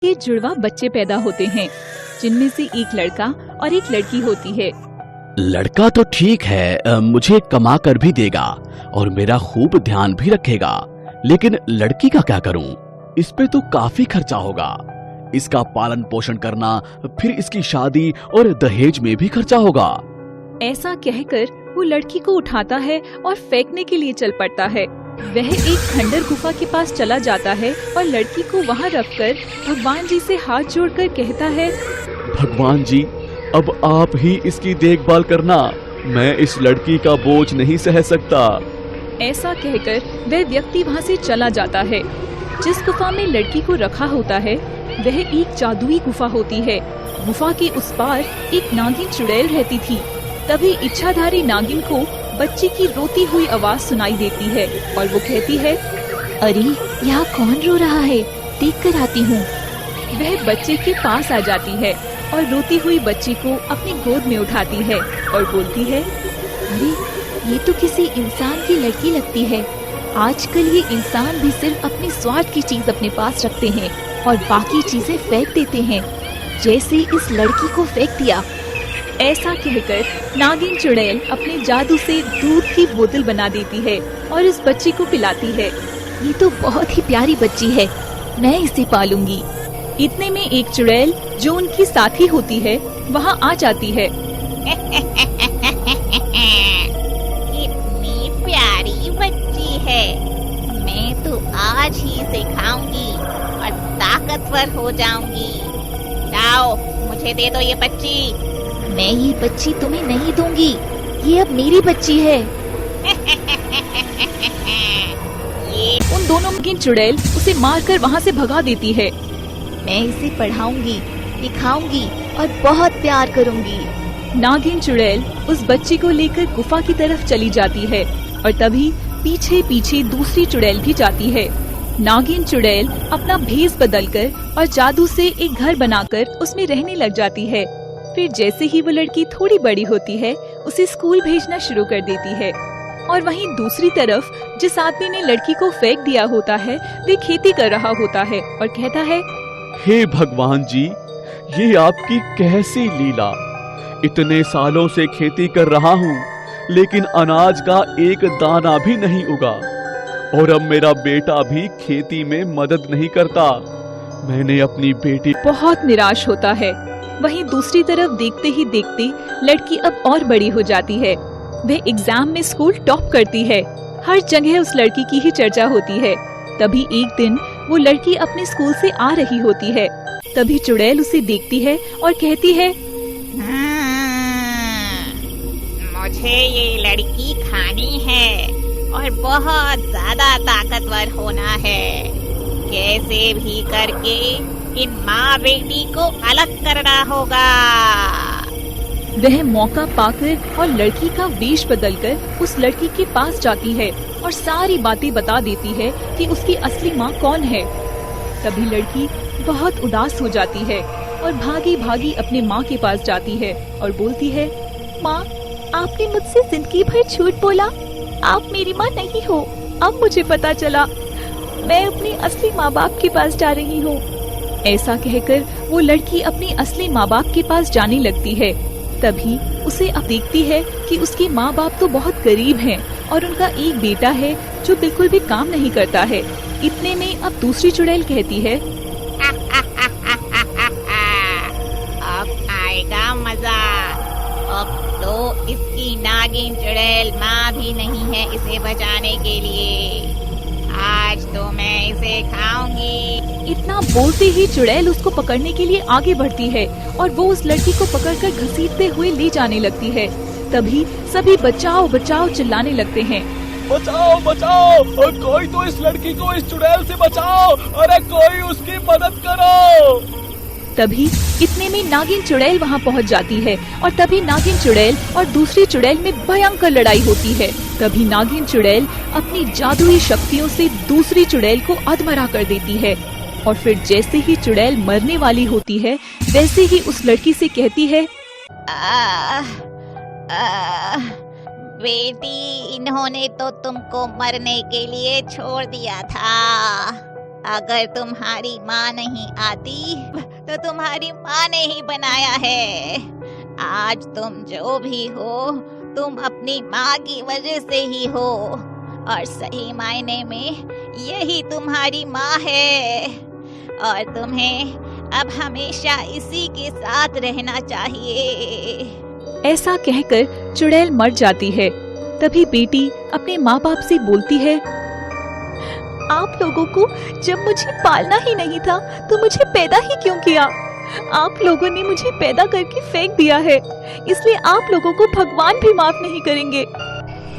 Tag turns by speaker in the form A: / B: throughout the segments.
A: के जुड़वा बच्चे पैदा होते हैं, जिनमें से एक लड़का और एक लड़की होती है।
B: लड़का तो ठीक है, मुझे कमा कर भी देगा और मेरा खूब ध्यान भी रखेगा, लेकिन लड़की का क्या करूं? इस पे तो काफी खर्चा होगा। इसका पालन पोषण करना, फिर इसकी शादी और दहेज में भी खर्चा होगा।
A: ऐसा कहकर वो लड़की को उठाता है और फेंकने के लिए चल पड़ता है। वह एक खंडर गुफा के पास चला जाता है और लड़की को वहाँ रखकर भगवान जी से हाथ जोड़कर कहता है,
B: भगवान जी, अब आप ही इसकी देखभाल करना, मैं इस लड़की का बोझ नहीं सह सकता।
A: ऐसा कहकर वह व्यक्ति वहाँ से चला जाता है। जिस गुफा में लड़की को रखा होता है वह एक जादुई गुफा होती है। गुफा के उस पार एक नागिन चुड़ैल रहती थी। तभी इच्छाधारी नागिन को बच्ची की रोती हुई आवाज सुनाई देती है और वो कहती है, अरे यहाँ कौन रो रहा है, देख कर आती हूँ। वह बच्चे के पास आ जाती है और रोती हुई बच्ची को अपनी गोद में उठाती है और बोलती है, अरे ये तो किसी इंसान की लड़की लगती है। आजकल ये इंसान भी सिर्फ अपने स्वार्थ की चीज अपने पास रखते हैं और बाकी चीजें फेंक देते हैं, जैसे इस लड़की को फेंक दिया। ऐसा कहकर नागिन चुड़ैल अपने जादू से दूध की बोतल बना देती है और इस बच्ची को पिलाती है। ये तो बहुत ही प्यारी बच्ची है, मैं इसे पालूंगी। इतने में एक चुड़ैल जो उनकी साथी होती है वहाँ आ जाती है।
C: कितनी प्यारी बच्ची है, मैं तो आज ही इसे खाऊंगी और ताकतवर हो जाऊंगी। लाओ, मुझे दे दो ये बच्ची।
D: मैं ये बच्ची तुम्हें नहीं दूंगी, ये अब मेरी बच्ची है।
C: ये
A: उन दोनों नागिन चुड़ैल उसे मारकर वहाँ से भगा देती है।
D: मैं इसे पढ़ाऊंगी, दिखाऊंगी और बहुत प्यार करूंगी।
A: नागिन चुड़ैल उस बच्ची को लेकर गुफा की तरफ चली जाती है और तभी पीछे पीछे दूसरी चुड़ैल भी जाती है। नागिन चुड़ैल अपना भेष बदलकर और जादू से एक घर बनाकर उसमें रहने लग जाती है। फिर जैसे ही वो लड़की थोड़ी बड़ी होती है उसे स्कूल भेजना शुरू कर देती है। और वहीं दूसरी तरफ जिस आदमी ने लड़की को फेंक दिया होता है वे खेती कर रहा होता है और कहता है,
B: हे भगवान जी, ये आपकी कैसी लीला। इतने सालों से खेती कर रहा हूँ, लेकिन अनाज का एक दाना भी नहीं उगा और अब मेरा बेटा भी खेती में मदद नहीं करता। मैंने अपनी बेटी
A: बहुत निराश होता है। वहीं दूसरी तरफ देखते ही देखते लड़की अब और बड़ी हो जाती है। वह एग्जाम में स्कूल टॉप करती है। हर जगह उस लड़की की ही चर्चा होती है। तभी एक दिन वो लड़की अपने स्कूल से आ रही होती है। तभी चुड़ैल उसे देखती है और कहती है,
C: मुझे ये लड़की खानी है और बहुत ज्यादा ताकतवर होना है। कैसे भी करके इन माँ बेटी को अलग करना होगा।
A: वह मौका पाकर और लड़की का वेश बदलकर उस लड़की के पास जाती है और सारी बातें बता देती है कि उसकी असली माँ कौन है। तभी लड़की बहुत उदास हो जाती है और भागी भागी अपने माँ के पास जाती है और बोलती है, माँ, आपने मुझसे जिंदगी भर झूठ बोला, आप मेरी माँ नहीं हो। अब मुझे पता चला, मैं अपनी असली माँ बाप के पास जा रही हूँ। ऐसा कहकर वो लड़की अपनी असली माँ बाप के पास जाने लगती है। तभी उसे अब देखती है कि उसके माँ बाप तो बहुत गरीब हैं और उनका एक बेटा है जो बिल्कुल भी काम नहीं करता है। इतने में अब दूसरी चुड़ैल कहती है,
C: अब आएगा मजा। अब तो इसकी नागिन चुड़ैल माँ भी नहीं है इसे बचाने के लिए। आज तो मैं इसे खाऊंगी।
A: इतना बोलते ही चुड़ैल उसको पकड़ने के लिए आगे बढ़ती है और वो उस लड़की को पकड़कर घसीटते हुए ले जाने लगती है। तभी सभी बचाओ बचाओ चिल्लाने लगते हैं।
B: बचाओ बचाओ, और कोई तो इस लड़की को इस चुड़ैल से बचाओ, अरे कोई उसकी मदद करो।
A: तभी इतने में नागिन चुड़ैल वहाँ पहुँच जाती है और तभी नागिन चुड़ैल और दूसरी चुड़ैल में भयंकर लड़ाई होती है। तभी नागिन चुड़ैल अपनी जादुई शक्तियों से दूसरी चुड़ैल को अधमरा कर देती है और फिर जैसे ही चुड़ैल मरने वाली होती है वैसे ही उस लड़की से कहती है,
C: बेटी, इन्होंने तो तुमको मरने के लिए छोड़ दिया था। अगर तुम्हारी माँ नहीं आती तो तुम्हारी माँ ने ही बनाया है। आज तुम जो भी हो तुम अपनी माँ की वजह से ही हो, और सही मायने में यही तुम्हारी माँ है, और तुम्हें अब हमेशा इसी के साथ रहना चाहिए।
A: ऐसा कहकर चुड़ैल मर जाती है। तभी बेटी अपने माँ बाप से बोलती है, आप लोगों को जब मुझे पालना ही नहीं था तो मुझे पैदा ही क्यों किया? आप लोगों ने मुझे पैदा करके फेंक दिया है, इसलिए आप लोगों को भगवान भी माफ नहीं करेंगे।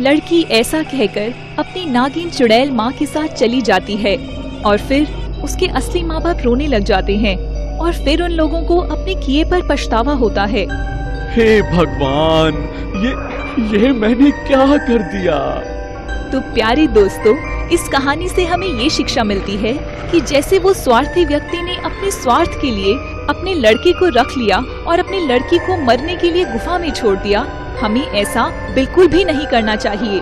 A: लड़की ऐसा कहकर अपनी नागिन चुड़ैल माँ के साथ चली जाती है और फिर उसके असली माँ बाप रोने लग जाते हैं और फिर उन लोगों को अपने किए पर पछतावा होता है।
B: हे भगवान, ये मैंने क्या कर दिया?
A: तो प्यारे दोस्तों, इस कहानी से हमें ये शिक्षा मिलती है कि जैसे वो स्वार्थी व्यक्ति ने अपने स्वार्थ के लिए अपने लड़के को रख लिया और अपनी लड़की को मरने के लिए गुफा में छोड़ दिया, हमें ऐसा बिल्कुल भी नहीं करना चाहिए।